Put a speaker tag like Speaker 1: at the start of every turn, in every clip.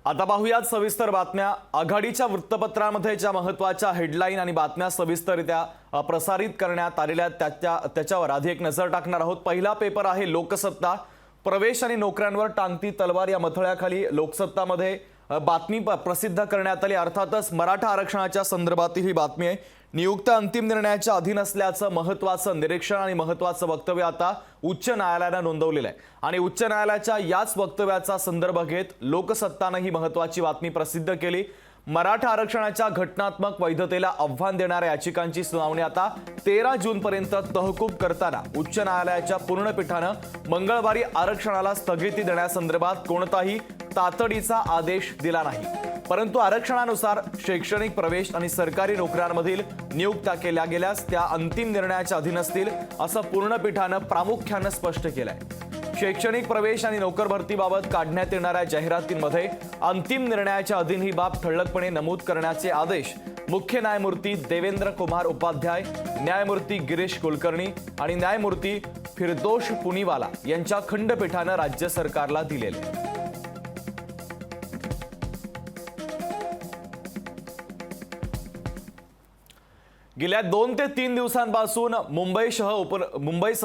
Speaker 1: आता पाहूयात सविस्तर बातम्या। आघाडीच्या वृत्तपत्रांमध्ये ज्या महत्त्वाच्या हेडलाईन आणि बातम्या सविस्तररित्या प्रसारित करण्यात आलेल्या त्याच्यावर आधी एक नजर टाकणार आहोत। पहिला पेपर आहे लोकसत्ता। प्रवेश आणि नोकऱ्यांवर टांगती तलवार या मथळ्याखाली लोकसत्तामध्ये बातमी प्रसिद्ध करण्यात आली। अर्थातच मराठा आरक्षणाच्या संदर्भातील ही बातमी आहे। नियुक्त अंतिम निर्णयाच्या अधीन असल्याचं महत्त्वाचं निरीक्षण आणि महत्त्वाचं वक्तव्य आता उच्च न्यायालयाने नोंदवलेलं आहे आणि उच्च न्यायालयाच्या याच वक्तव्याचा संदर्भ घेत लोकसत्ताने ही महत्त्वाची बातमी प्रसिद्ध केली। मराठा आरक्षणाच्या घटनात्मक वैधतेला आव्हान देणाऱ्या याचिकांची सुनावणी आता 13 जून पर्यंत तहकूब करताना उच्च न्यायालयाच्या पूर्ण पीठाने मंगळवारी आरक्षणाला स्थगिती देण्यासंदर्भात कोणताही तातडीचा आदेश दिला नाही, परंतु आरक्षणानुसार शैक्षणिक प्रवेश आणि सरकारी नोकऱ्यांमधील नियुक्त्या केल्या गेल्यास त्या अंतिम निर्णयाच्या अधीन असतील असं पूर्ण पीठाने प्रामुख्याने स्पष्ट केलंय। शैक्षणिक प्रवेश आणि नोकर भरतीबाबत काढण्यात येणाऱ्या जाहिरातींमध्ये अंतिम निर्णयाच्या अधीन ही बाब ठळकपणे नमूद करण्याचे आदेश मुख्य न्यायमूर्ती देवेंद्र कुमार उपाध्याय, न्यायमूर्ती गिरीश कुलकर्णी आणि न्यायमूर्ती फिरदोश पुनीवाला यांच्या खंडपीठाने राज्य सरकारला दिलेले। गेल्या 2 ते 3 दिवसांपासून मुंबईसह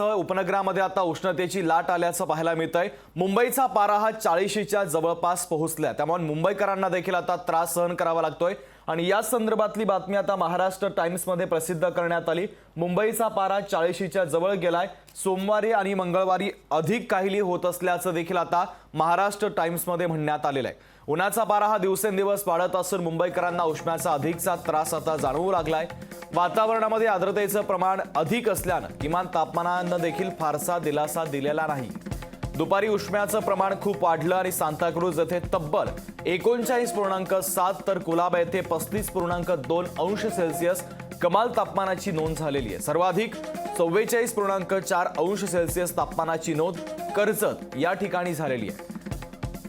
Speaker 1: उपनगरामध्ये आता उष्णतेची लाट आल्याचं पाहायला मिळतंय। मुंबईचा पारा हा 40च्या जवळपास पोहोचलाय, त्यामुळे मुंबईकरांना देखील आता त्रास सहन करावा लागतोय आणि या संदर्भातली बातमी आता महाराष्ट्र टाइम्समध्ये प्रसिद्ध करण्यात आली। मुंबईचा पारा 40च्या जवळ गेलाय। सोमवारी आणि मंगळवारी अधिक काहिली होत असल्याचं देखील आता महाराष्ट्र टाइम्समध्ये म्हणण्यात आलेलं आहे। उन्हाचा पारा हा दिवसेंदिवस वाढत असून मुंबईकरांना उष्म्याचा अधिकचा त्रास आता जाणवू लागलाय। वातावरणामध्ये आर्द्रतेचं प्रमाण अधिक असल्यानं किमान तापमानानं देखील फारसा दिलासा दिलेला नाही। दुपारी उष्म्याचं प्रमाण खूप वाढलं आणि सांताक्रूज येथे तब्बल 39.7 तर कुलाबा येथे 35.2 अंश सेल्सिअस कमाल तापमानाची नोंद झालेली आहे। सर्वाधिक 44.4 अंश सेल्सिअस तापमानाची नोंद कर्जत या ठिकाणी झालेली आहे।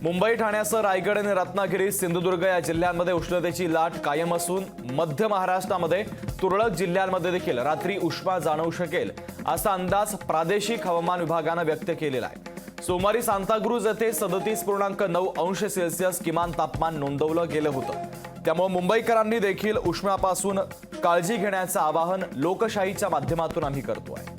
Speaker 1: मुंबई, ठाण्यासह रायगड आणि रत्नागिरी, सिंधुदुर्ग या जिल्ह्यांमध्ये उष्णतेची लाट कायम असून मध्य महाराष्ट्रामध्ये तुरळक जिल्ह्यांमध्ये देखील रात्री उष्मा जाणवू शकेल असा अंदाज प्रादेशिक हवामान विभागाने व्यक्त केलेला आहे। सोमवारी सांताक्रूज येथे 37.9 अंश सेल्सिअस किमान तापमान नोंदवलं गेलं होतं, त्यामुळे मुंबईकरांनी देखील उष्म्यापासून काळजी घेण्याचं आवाहन लोकशाहीच्या माध्यमातून आम्ही करतोय।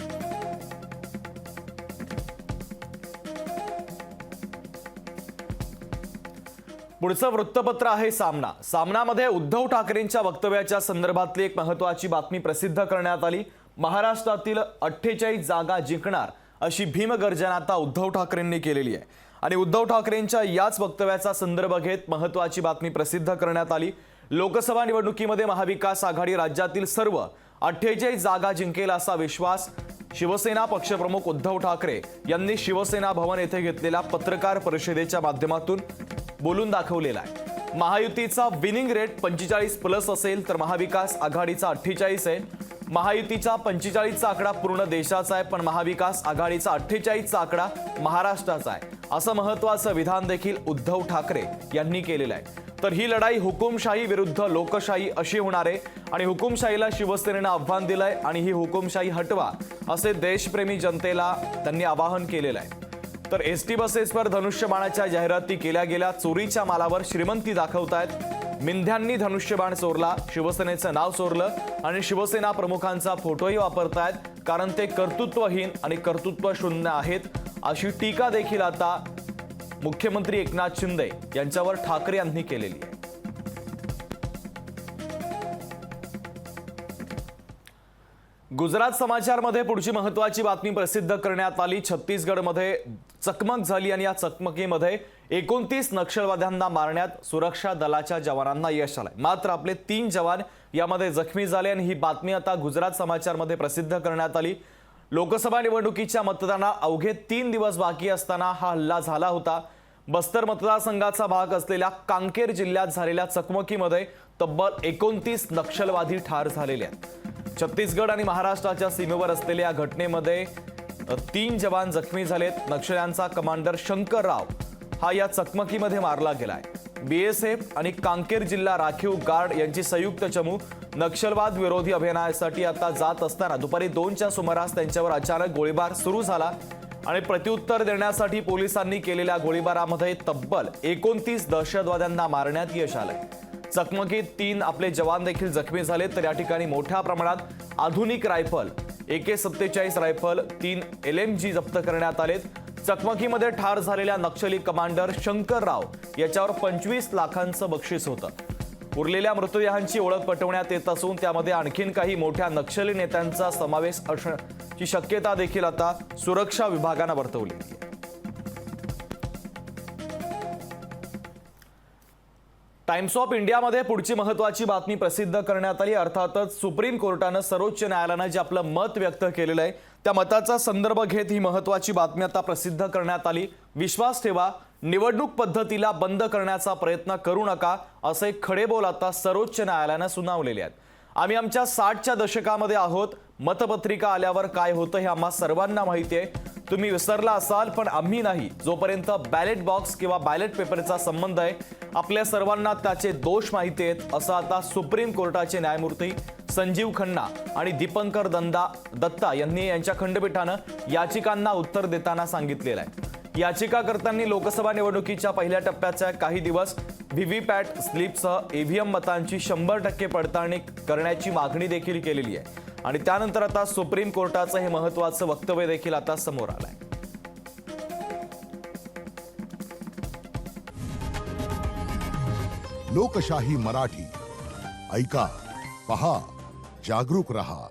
Speaker 1: पुढचं वृत्तपत्र आहे सामना। सामनामध्ये उद्धव ठाकरेंच्या वक्तव्याच्या संदर्भातली एक महत्त्वाची बातमी प्रसिद्ध करण्यात आली। महाराष्ट्रातील 48 जागा जिंकणार अशी भीमगर्जना आता उद्धव ठाकरेंनी केलेली आहे आणि उद्धव ठाकरेंच्या याच वक्तव्याचा संदर्भ घेत महत्त्वाची बातमी प्रसिद्ध करण्यात आली। लोकसभा निवडणुकीमध्ये महाविकास आघाडी राज्यातील सर्व 48 जागा जिंकेल असा विश्वास शिवसेना पक्षप्रमुख उद्धव ठाकरे यांनी शिवसेना भवन येथे घेतलेल्या पत्रकार परिषदेच्या माध्यमातून बोलून दाखवलेला आहे। महायुतीचा विनिंग रेट 45+ असेल तर महाविकास आघाडीचा 48 आहे। महायुतीचा 45चा आकडा पूर्ण देशाचा आहे, पण महाविकास आघाडीचा 48चा आकडा महाराष्ट्राचा आहे असं महत्त्वाचं विधान देखील उद्धव ठाकरे यांनी केलेलं आहे। तर ही लढाई हुकुमशाही विरुद्ध लोकशाही अशी होणार आहे आणि हुकुमशाहीला शिवसेनेनं आव्हान दिलंय आणि ही हुकुमशाही हटवा असे देशप्रेमी जनतेला त्यांनी आवाहन केलेलं आहे। तर एसटी बसेसवर धनुष्यबाणाच्या जाहिराती केल्या गेल्या। चोरीच्या मालावर श्रीमंती दाखवतायत। मिंध्यांनी धनुष्यबाण चोरला, शिवसेनेचं नाव चोरलं आणि शिवसेना प्रमुखांचा फोटोही वापरतायत, कारण ते कर्तृत्वहीन आणि कर्तृत्व शून्य आहेत अशी टीका देखील आता मुख्यमंत्री एकनाथ शिंदे यांच्यावर ठाकरे यांनी केलेली आहे। गुजरात समाचारमध्ये पुढची महत्त्वाची बातमी प्रसिद्ध करण्यात आली। छत्तीसगडमध्ये चकमक झाली आणि या चकमकीमध्ये 29 नक्षलवाद्यांना मारण्यात सुरक्षा दलाच्या जवानांना यश आलंय, मात्र आपले 3 जवान यामध्ये जखमी झाले आणि ही बातमी आता गुजरात समाचारमध्ये प्रसिद्ध करण्यात आली। लोकसभा निवडणुकीच्या मतदानाला अवघे 3 दिवस बाकी असताना हा हल्ला झाला होता। बस्तर मतदारसंघाचा भाग असलेल्या कांकेर जिल्ह्यात झालेल्या चकमकीमध्ये तब्बल 29 नक्षलवादी ठार झालेले आहेत। छत्तीसगड आणि महाराष्ट्राच्या सीमेवर असलेल्या या घटनेमध्ये 3 जवान जखमी झालेत। नक्षल्यांचा कमांडर शंकर राव हा या चकमकीमध्ये मारला गेलाय। बीएसएफ आणि कांकेर जिल्हा राखीव गार्ड यांची संयुक्त चमू नक्षलवाद विरोधी अभियानासाठी आता जात असताना दुपारी 2च्या सुमारास त्यांच्यावर अचानक गोळीबार सुरू झाला आणि प्रत्युत्तर देण्यासाठी पोलिसांनी केलेल्या गोळीबारामध्ये तब्बल 29 दहशतवाद्यांना मारण्यात यश आलंय। चकमकीत 3 आपले जवान देखील जखमी झाले, तर या ठिकाणी मोठ्या प्रमाणात आधुनिक रायफल, AK-47 रायफल, 3 LMG जप्त करण्यात आलेत। चकमकीमध्ये ठार झालेल्या नक्षली कमांडर शंकरराव याच्यावर 25 लाखांचं बक्षीस होतं। उरलेल्या मृतदेहांची ओळख पटवण्यात येत असून त्यामध्ये आणखीन काही मोठ्या नक्षली नेत्यांचा समावेश असण्याची शक्यता देखील आता सुरक्षा विभागानं वर्तवली आहे। टाइम्स ऑफ इंडियामध्ये पुढची महत्त्वाची बातमी प्रसिद्ध करण्यात आली। अर्थातच सुप्रीम कोर्टानं सर्वोच्च न्यायालयानं जे आपलं मत व्यक्त केलेलं आहे त्या मताचा संदर्भ घेत ही महत्त्वाची बातमी आता प्रसिद्ध करण्यात आली। विश्वास ठेवा, निवडणूक पद्धतीला बंद करण्याचा प्रयत्न करू नका, असे खडेबोल आता सर्वोच्च न्यायालयानं सुनावलेले आहेत। आम्ही आमच्या 60च्या दशकामध्ये आहोत। मतपत्रिका आल्यावर काय होतं हे आम्हा सर्वांना माहिती आहे। तुम्ही विसरला असाल पण आम्ही नाही। जोपर्यंत बॅलेट बॉक्स किंवा बॅलेट पेपरचा संबंध आहे आपल्या सर्वांना त्याचे दोष माहिती आहेत, असं आता सुप्रीम कोर्टाचे न्यायमूर्ती संजीव खन्ना आणि दीपंकर दत्ता यांनी यांच्या खंडपीठानं याचिकांना उत्तर देताना सांगितलेलं आहे। याचिकाकर्त्यांनी लोकसभा निवडणुकीच्या पहिल्या टप्प्याच्या काही दिवस व्हीव्हीपॅट स्लिपसह EVM मतांची 100% पडताळणी करण्याची मागणी देखील केलेली आहे आणि त्यानंतर आता सुप्रीम कोर्टाचं हे महत्त्वाचं वक्तव्य देखील आता समोर आलंय।
Speaker 2: लोकशाही मराठी ऐका, पहा, जागरूक रहा।